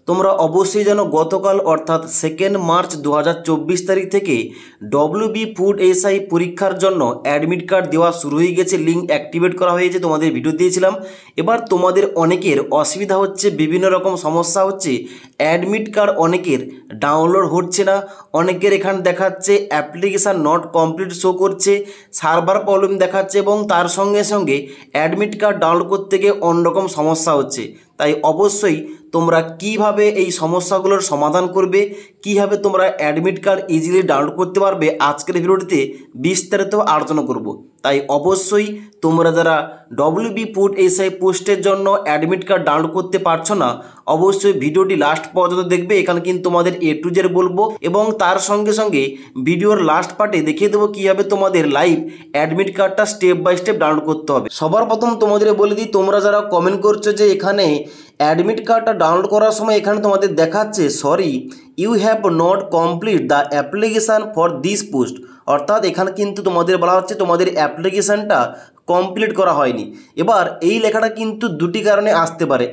তোমরা অবশ্যই জানো গতকাল অর্থাৎ 2 মার্চ 2024 তারিখ থেকে ডব্লিউবি ফুড এসআই পরীক্ষার জন্য অ্যাডমিট কার্ড দেওয়া শুরু হয়ে গেছে। লিঙ্ক অ্যাক্টিভেট করা হয়েছে, তোমাদের ভিডিও দিয়েছিলাম। এবার তোমাদের অনেকের অসুবিধা হচ্ছে, বিভিন্ন রকম সমস্যা হচ্ছে। অ্যাডমিট কার্ড অনেকের ডাউনলোড হচ্ছে না, অনেকের এখানে দেখাচ্ছে অ্যাপ্লিকেশান নট কমপ্লিট শো করছে, সার্ভার প্রবলেম দেখাচ্ছে এবং তার সঙ্গে সঙ্গে অ্যাডমিট কার্ড ডাউনলোড করতে গিয়ে অন্যরকম সমস্যা হচ্ছে। তাই অবশ্যই তোমরা কিভাবে এই সমস্যাগুলোর সমাধান করবে, কিভাবে তোমরা অ্যাডমিট কার্ড ইজিলি ডাউনলোড করতে পারবে, আজকের ভিডিওটিতে বিস্তারিত আলোচনা করব। তাই অবশ্যই তোমরা যারা ডব্লিউবি ফুড এসআই পোস্টের জন্য অ্যাডমিট কার্ড ডাউনলোড করতে পারছো না, অবশ্যই ভিডিওটি লাস্ট পর্যন্ত দেখবে। এখানে কিন্তু তোমাদের A to Z বলবো এবং তার সঙ্গে সঙ্গে ভিডিওর লাস্ট পার্টে দেখিয়ে দেবো কীভাবে তোমাদের লাইভ অ্যাডমিট কার্ডটা স্টেপ বাই স্টেপ ডাউনলোড করতে হবে। সবার প্রথম তোমাদের বলে দিই, তোমরা যারা কমেন্ট করছো যে এখানে অ্যাডমিট কার্ডটা ডাউনলোড করার সময় এখানে তোমাদের দেখাচ্ছে sorry you have not complete the application for this post, অর্থাৎ এখানে কিন্তু তোমাদের বলা হচ্ছে তোমাদের অ্যাপ্লিকেশানটা কমপ্লিট করা হয়নি। এবার এই লেখাটা কিন্তু দুটি কারণে আসতে পারে।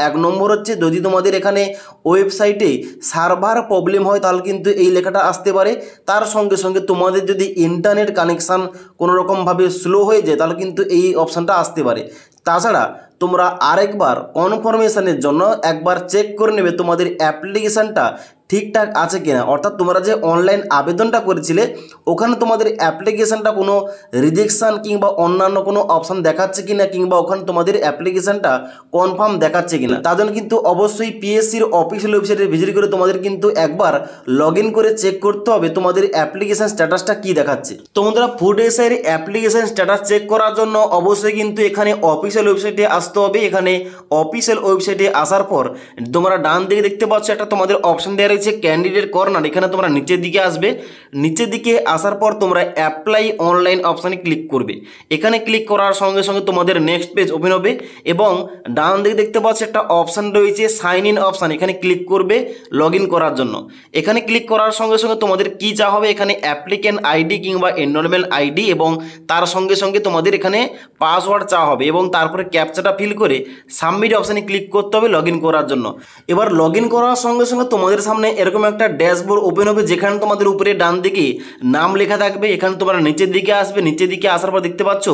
এক নম্বর হচ্ছে যদি তোমাদের এখানে ওয়েবসাইটে সার্ভার প্রবলেম হয় তাহলে কিন্তু এই লেখাটা আসতে পারে। তার সঙ্গে সঙ্গে তোমাদের যদি ইন্টারনেট কানেকশান কোনোরকমভাবে স্লো হয়ে যায় তাহলে কিন্তু এই অপশানটা আসতে পারে। তাছাড়া তোমরা আরেকবার কনফার্মেশনের জন্য একবার চেক করে নেবে তোমাদের অ্যাপ্লিকেশানটা ঠিকঠাক আছে কিনা, অর্থাৎ তোমরা যে অনলাইন আবেদনটা করেছিলে ওখানে তোমাদের অ্যাপ্লিকেশানটা কোনো রিজেকশান কিংবা অন্যান্য কোনো অপশান দেখাচ্ছে কিনা, কিংবা ওখানে তোমাদের অ্যাপ্লিকেশানটা কনফার্ম দেখাচ্ছে কিনা। তার জন্য কিন্তু অবশ্যই পিএসসির অফিসিয়াল ওয়েবসাইটে ভিজিট করে তোমাদের কিন্তু একবার লগ ইন করে চেক করতে হবে তোমাদের অ্যাপ্লিকেশান স্ট্যাটাসটা কী দেখাচ্ছে। তোমরা ফুড এসআইয়ের অ্যাপ্লিকেশান স্ট্যাটাস চেক করার জন্য অবশ্যই কিন্তু এখানে অফিসিয়াল ওয়েবসাইটে আসতে হবে। এখানে অফিসিয়াল ওয়েবসাইটে আসার পর তোমরা ডান দিকে দেখতে পাচ্ছ একটা তোমাদের অপশান দেওয়া রয়েছে ক্যান্ডিডেট কর্নার। এখানে তোমরা নিচের দিকে আসবে, নিচের দিকে আসার পর তোমরা অ্যাপ্লাই অনলাইন অপশানে ক্লিক করবে। এখানে ক্লিক করার সঙ্গে সঙ্গে তোমাদের নেক্সট পেজ ওপেন হবে এবং ডান দিকে দেখতে পাচ্ছ একটা অপশান রয়েছে সাইন ইন অপশান, এখানে ক্লিক করবে লগ ইন করার জন্য। এখানে ক্লিক করার সঙ্গে সঙ্গে তোমাদের কি চা হবে, এখানে অ্যাপ্লিক্যান্ট আইডি কিংবা এনরোলমেন্ট আইডি এবং তার সঙ্গে সঙ্গে তোমাদের এখানে পাসওয়ার্ড চা হবে এবং তারপরে ক্যাপচাটা ফিল করে সাবমিট অপশানে ক্লিক করতে হবে লগ ইন করার জন্য। এবার লগ ইন করার সঙ্গে সঙ্গে তোমাদের সামনে এরকম একটা ড্যাশবোর্ড ওপেন হবে যেখানে তোমাদের উপরে ডান দিকে নাম লেখা থাকবে। এখানে তোমরা নিচের দিকে আসবে, নিচের দিকে আসার পর দেখতে পাচ্ছ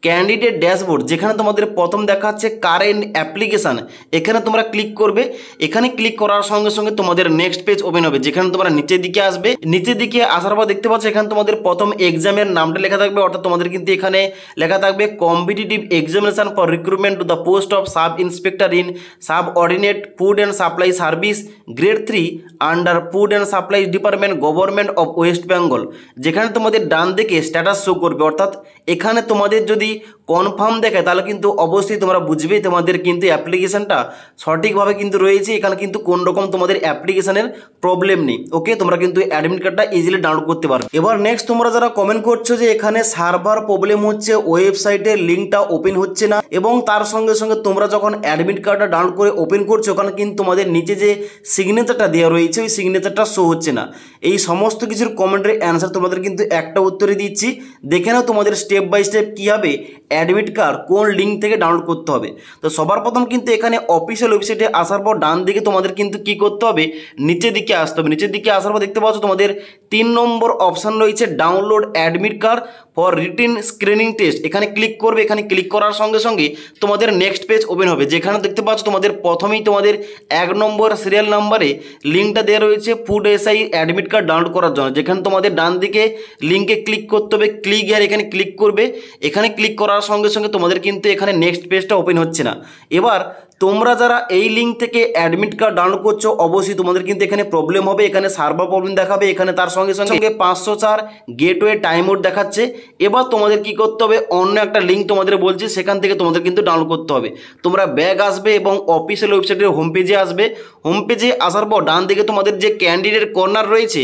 ক্যান্ডিডেট ড্যাশবোর্ড, যেখানে তোমাদের প্রথম দেখাচ্ছে কারেন্ট অ্যাপ্লিকেশান, এখানে তোমরা ক্লিক করবে। এখানে ক্লিক করার সঙ্গে সঙ্গে তোমাদের নেক্সট পেজ ওপেন হবে যেখানে তোমরা নিচের দিকে আসবে। নিচের দিকে আসার পর দেখতে পাচ্ছ এখানে তোমাদের প্রথম এক্সামের নামটা লেখা থাকবে, অর্থাৎ তোমাদের কিন্তু এখানে লেখা থাকবে competitive examination for recruitment to the post of sub inspector in sub ordinate food and supply service grade 3 under food and supply department government of West Bengal. যেখানে তোমাদের ডান দিকে স্ট্যাটাস শো করবে, অর্থাৎ এখানে তোমাদের যদি কনফার্ম দেখায় তাহলে কিন্তু অবশ্যই তোমরা বুঝবে তোমাদের কিন্তু অ্যাপ্লিকেশানটা সঠিকভাবে কিন্তু রয়েছে, এখানে কিন্তু কোন রকম তোমাদের অ্যাপ্লিকেশানের প্রবলেম নেই। ওকে, তোমরা কিন্তু অ্যাডমিট কার্ডটা ইজিলি ডাউনলোড করতে পারো। এবার নেক্সট তোমরা যারা কমেন্ট করছো যে এখানে সার্ভার প্রবলেম হচ্ছে, ওয়েবসাইটের লিঙ্কটা ওপেন হচ্ছে না এবং তার সঙ্গে সঙ্গে তোমরা যখন অ্যাডমিট কার্ডটা ডাউনলোড করে ওপেন করছো ওখানে কিন্তু তোমাদের নিচে যে সিগনেচারটা দেওয়া রয়েছে ওই সিগনেচারটা শো হচ্ছে না। এই সমস্ত কিছুর কমেন্টের অ্যান্সার তোমাদের কিন্তু একটা উত্তরে দিচ্ছি, দেখে নাও তোমাদের স্টেপ বাই স্টেপ কীভাবে অ্যাডমিট কার্ড কোন লিঙ্ক থেকে ডাউনলোড করতে হবে। তো সবার প্রথম কিন্তু এখানে অফিসিয়াল ওয়েবসাইটে আসার পর ডান দিকে তোমাদের কিন্তু কি করতে হবে, নিচের দিকে আসতে হবে। নিচের দিকে আসার পর দেখতে পাচ্ছ তোমাদের 3 নম্বর অপশান রয়েছে download admit card for written screening test, এখানে ক্লিক করবে। এখানে ক্লিক করার সঙ্গে সঙ্গে তোমাদের নেক্সট পেজ ওপেন হবে যেখানে দেখতে পাচ্ছ তোমাদের প্রথমেই তোমাদের 1 নম্বর সিরিয়াল নাম্বারে লিঙ্কটা দেওয়া রয়েছে food SI admit card download করার জন্য, যেখানে তোমাদের ডান দিকে লিঙ্কে ক্লিক করতে হবে, ক্লিক হিয়ার এখানে ক্লিক করবে। এখানে ক্লিক করার সঙ্গে সঙ্গে তোমাদের কিন্তু এখানে নেক্সট পেজটা ওপেন হচ্ছে না। এবার তোমরা যারা এই লিঙ্ক থেকে অ্যাডমিট কার্ড ডাউনলোড করছো অবশ্যই তোমাদের কিন্তু এখানে প্রবলেম হবে, এখানে সার্ভার প্রবলেম দেখাবে, এখানে তার সঙ্গে সঙ্গে 504 গেটওয়ে টাইম আউট দেখাচ্ছে। এবার তোমাদের কি করতে হবে, অন্য একটা লিঙ্ক তোমাদের বলছি সেখান থেকে তোমাদের কিন্তু ডাউনলোড করতে হবে। তোমরা ব্যাক আসবে এবং অফিসিয়াল ওয়েবসাইটের হোম পেজে আসবে। হোম পেজে আসার পর ডান দিকে তোমাদের যে ক্যান্ডিডেট কর্নার রয়েছে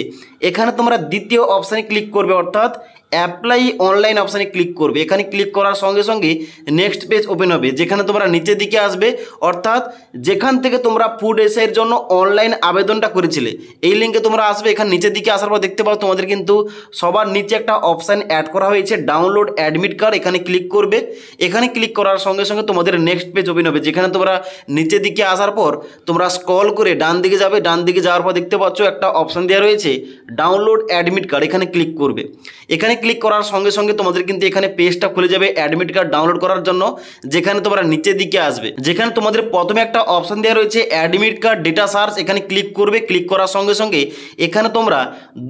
এখানে তোমরা দ্বিতীয় অপশানে ক্লিক করবে, অর্থাৎ অ্যাপ্লাই অনলাইন অপশানে ক্লিক করবে। এখানে ক্লিক করার সঙ্গে সঙ্গে নেক্সট পেজ ওপেন হবে, যেখানে তোমরা নিচের দিকে আসবে, অর্থাৎ যেখান থেকে তোমরা ফুড এসআইয়ের জন্য অনলাইন আবেদনটা করেছিলে এই লিঙ্কে তোমরা আসবে। এখানে নিচের দিকে আসার পর দেখতে পাও তোমাদের কিন্তু সবার নিচে একটা অপশান অ্যাড করা হয়েছে ডাউনলোড অ্যাডমিট কার্ড। এখানে ক্লিক করবে। এখানে ক্লিক করার সঙ্গে সঙ্গে তোমাদের নেক্সট পেজ ওপেন হবে, যেখানে তোমরা নিচের দিকে আসার পর তোমরা স্ক্রল করে ডান দিকে যাবে। ডান দিকে যাওয়ার পর দেখতে পাচ্ছ একটা অপশান দেওয়া রয়েছে ডাউনলোড অ্যাডমিট কার্ড। এখানে ক্লিক করবে। এখানে ক্লিক করার সঙ্গে সঙ্গে তোমাদের কিন্তু এখানে পেজটা খুলে যাবে অ্যাডমিট কার্ড ডাউনলোড করার জন্য, যেখানে তোমরা নিচের দিকে আসবে, যেখানে তোমাদের প্রথমে একটা অপশান দেওয়া রয়েছে অ্যাডমিট কার্ড ডেটা সার্চ। এখানে ক্লিক করবে। ক্লিক করার সঙ্গে সঙ্গে এখানে তোমরা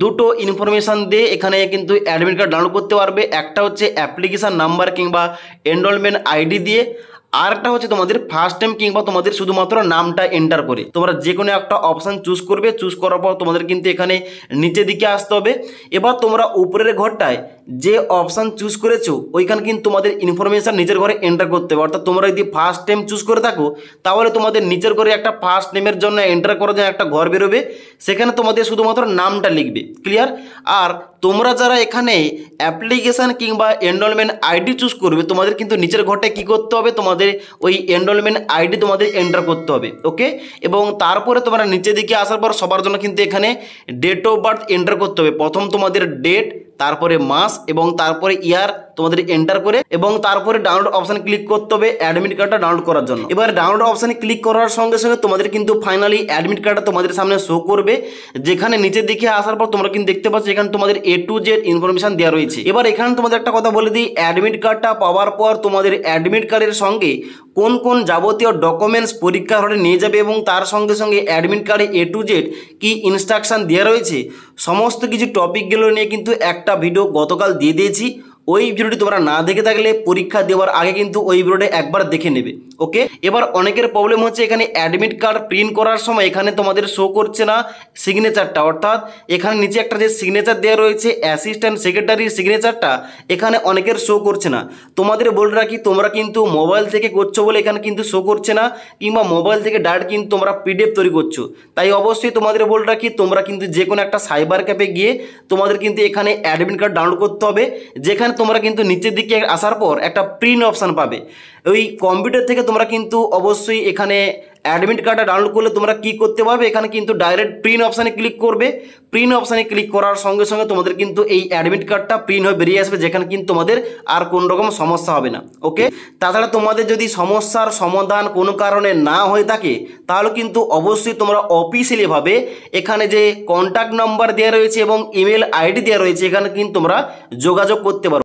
দুটো ইনফরমেশান দিয়ে এখানে কিন্তু অ্যাডমিট কার্ড ডাউনলোড করতে পারবে। একটা হচ্ছে অ্যাপ্লিকেশান নাম্বার কিংবা এনরোলমেন্ট আইডি দিয়ে, আর একটা হচ্ছে তোমাদের ফার্স্ট নেম কিংবা তোমাদের শুধুমাত্র নামটা এন্টার করে তোমরা যে কোনো একটা অপশান চুজ করবে। চুজ করার পর তোমাদের কিন্তু এখানে নিচের দিকে আসতে হবে। এবার তোমরা উপরের ঘরটায় যে অপশান চুজ করেছো ওইখানে কিন্তু তোমাদের ইনফরমেশান নিচের ঘরে এন্টার করতে হবে। অর্থাৎ তোমরা যদি ফার্স্ট নেম চুজ করে থাকো তাহলে তোমাদের নিচের ঘরে একটা ফার্স্ট নেমের জন্য এন্টার করার জন্য একটা ঘর বেরোবে, সেখানে তোমাদের শুধুমাত্র নামটা লিখবে। ক্লিয়ার? আর তোমরা যারা এখানে অ্যাপ্লিকেশান কিংবা এনরোলমেন্ট আইডি চুজ করবে তোমাদের কিন্তু নিচের ঘরটায় কী করতে হবে, তোমাদের ওই এনরোলমেন্ট আইডি তোমাদের এন্টার করতে হবে। ওকে, এবং তারপরে তোমরা নিচের দিকে আসার পর সবার জন্য কিন্তু এখানে ডেট অফ বার্থ এন্টার করতে হবে। প্রথম তোমাদের ডেট, তারপরে মাস এবং তারপরে ইয়ার তোমাদের এন্টার করে এবং তারপরে ডাউনলোড অপশানে ক্লিক করতে হবে অ্যাডমিট কার্ডটা ডাউনলোড করার জন্য। এবার ডাউনলোড অপশানে ক্লিক করার সঙ্গে সঙ্গে তোমাদের কিন্তু ফাইনালি অ্যাডমিট কার্ডটা তোমাদের সামনে শো করবে, যেখানে নিচের দিকে আসার পর তোমরা কিন্তু দেখতে পাচ্ছ এখানে তোমাদের A to Z ইনফরমেশন দেওয়া রয়েছে। এবার এখানে তোমাদের একটা কথা বলে দিই, অ্যাডমিট কার্ডটা পাওয়ার পর তোমাদের অ্যাডমিট কার্ডের সঙ্গে কোন কোন যাবতীয় ডকুমেন্টস পরীক্ষার হলে নিয়ে যাবে এবং তার সঙ্গে সঙ্গে অ্যাডমিট কার্ডে A to Z কি ইনস্ট্রাকশান দেওয়া রয়েছে সমস্ত কিছু টপিকগুলো নিয়ে কিন্তু একটা ভিডিও গতকাল দিয়ে দিয়েছি। ওই ভিডিওটি তোমরা না দেখে থাকলে পরীক্ষা দেওয়ার আগে কিন্তু ওই ভিডিওটা একবার দেখে নেবে। ওকে, এবার অনেকের প্রবলেম হচ্ছে এখানে অ্যাডমিট কার্ড প্রিন্ট করার সময় এখানে তোমাদের শো করছে না সিগনেচারটা, অর্থাৎ এখানে নিচে একটা যে সিগনেচার দেওয়া রয়েছে অ্যাসিস্ট্যান্ট সেক্রেটারির সিগনেচারটা এখানে অনেকের শো করছে না। তোমাদের বলে রাখি তোমরা কিন্তু মোবাইল থেকে করছো বলে এখানে কিন্তু শো করছে না, কিংবা মোবাইল থেকে ডাইরেক্ট কিন্তু তোমরা PDF তৈরি করছো। তাই অবশ্যই তোমাদের বলে রাখি তোমরা কিন্তু যে কোনো একটা সাইবার ক্যাফে গিয়ে তোমাদের কিন্তু এখানে অ্যাডমিট কার্ড ডাউনলোড করতে হবে, যেখানে তোমরা কিন্তু নিচের দিকে আসার পর একটা প্রিন্ট অপশান পাবে। ওই কম্পিউটার থেকে তোমরা কিন্তু অবশ্যই এখানে অ্যাডমিট কার্ডটা ডাউনলোড করলে তোমরা কি করতে পারবে, এখানে কিন্তু ডাইরেক্ট প্রিন্ট অপশানে ক্লিক করবে। প্রিন্ট অপশানে ক্লিক করার সঙ্গে সঙ্গে তোমাদের কিন্তু এই অ্যাডমিট কার্ডটা প্রিন্ট হয়ে বেরিয়ে আসবে, যেখানে কিন্তু তোমাদের আর কোনো রকম সমস্যা হবে না। ওকে, তাছাড়া তোমাদের যদি সমস্যার সমাধান কোনো কারণে না হয়ে থাকে তাহলে কিন্তু অবশ্যই তোমরা অফিসিয়ালিভাবে এখানে যে কন্ট্যাক্ট নাম্বার দেওয়া রয়েছে এবং ইমেল আইডি দেওয়া রয়েছে এখানে কিন্তু তোমরা যোগাযোগ করতে পারো।